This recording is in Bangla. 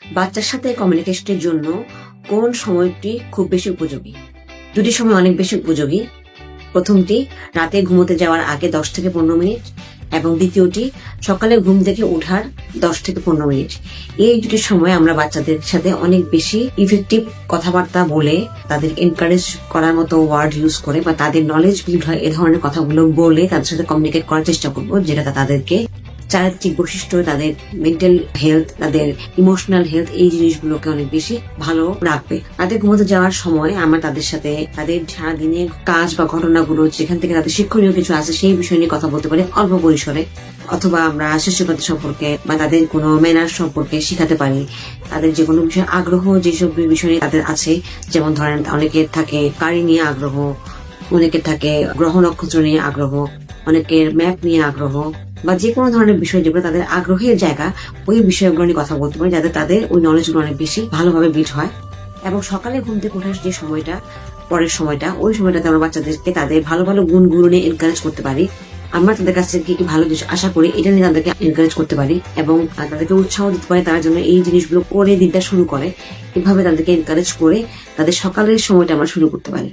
বাচ্চার সাথে কমিউনিকেশনের জন্য কোন সময়টি খুব বেশি উপযোগী? দুটি সময় অনেক বেশি উপযোগী। প্রথমটি রাতে ঘুমোতে যাওয়ার আগে 10 থেকে 15 মিনিট এবং দ্বিতীয়টি সকালে ঘুম থেকে ওঠার 10 থেকে 15 মিনিট। এই দুটি সময় আমরা বাচ্চাদের সাথে অনেক বেশি ইফেক্টিভ কথাবার্তা বলে, তাদের এনকারেজ করার মতো ওয়ার্ড ইউজ করে বা তাদের নলেজ বিল্ড হয় এ ধরনের কথাগুলো বলে তাদের সাথে কমিউনিকেট করার চেষ্টা করবো, যেটা তাদেরকে চারিত্রিক বৈশিষ্ট্য, তাদের মেন্টাল হেলথ, তাদের ইমোশনাল হেলথ, এই জিনিসগুলোকে অনেক বেশি ভালো রাখবে। রাতে ঘুমোতে যাওয়ার সময় আমরা তাদের সাথে তাদের সারাদিনের কাজ বা ঘটনাগুলো, যেখান থেকে তাদের শিক্ষণীয় কিছু আছে সেই বিষয় নিয়ে কথা বলতে পারি অল্প পরিসরে, অথবা আমরা শিশুপাতি সম্পর্কে বা তাদের কোনো ম্যানার সম্পর্কে শিখাতে পারি। তাদের যে কোনো বিষয়ে আগ্রহ, যেসব বিষয় নিয়ে তাদের আছে, যেমন ধরেন অনেকের থাকে গাড়ি নিয়ে আগ্রহ, অনেকের থাকে গ্রহ নক্ষত্র নিয়ে আগ্রহ, অনেকের ম্যাপ নিয়ে আগ্রহ, বা যে কোনো ধরনের বিষয় যেগুলো তাদের আগ্রহের জায়গা, ওই বিষয়গুলো নিয়ে কথা বলতে পারি, যাতে তাদের ওই নলেজগুলো অনেক বেশি ভালোভাবে বিল্ড হয়। এবং সকালে ঘুম থেকে ওঠার যে সময়টা, পরের সময়টা, ওই সময়টাতে আমরা বাচ্চাদেরকে তাদের ভালো ভালো গুণগুলো নিয়ে এনকারেজ করতে পারি। আমরা তাদের কাছ থেকে কি ভালো জিনিস আশা করি এটা নিয়ে তাদেরকে এনকারেজ করতে পারি এবং তাদেরকে উৎসাহ দিতে পারি তার জন্য এই জিনিসগুলো করে দিনটা শুরু করে। এভাবে তাদেরকে এনকারেজ করে তাদের সকালের সময়টা আমরা শুরু করতে পারি।